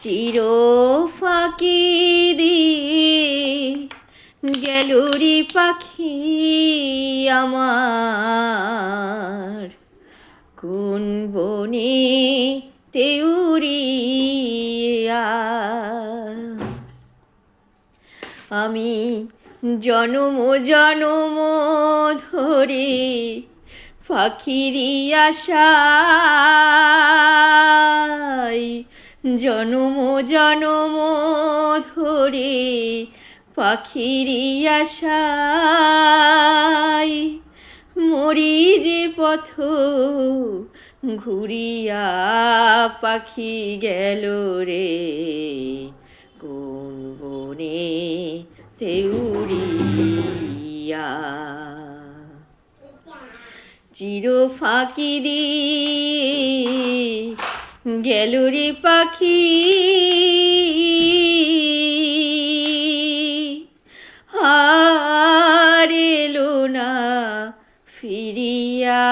চির ফাঁকি দিয়ে গেলুরি পাখি আমার, কোন বনে তেউরিয়া। আমি জনম জনম ধরে পাখিরি আশায়, জনম জনম ধরে পাখিরি আশায় মরি যে পথ ঘুরিয়া, পাখি গেল রে কোন বনে তেউরিয়া। চির ফাঁকি দিয়ে গেলুরি পাখি আর এলো না ফিরিয়া।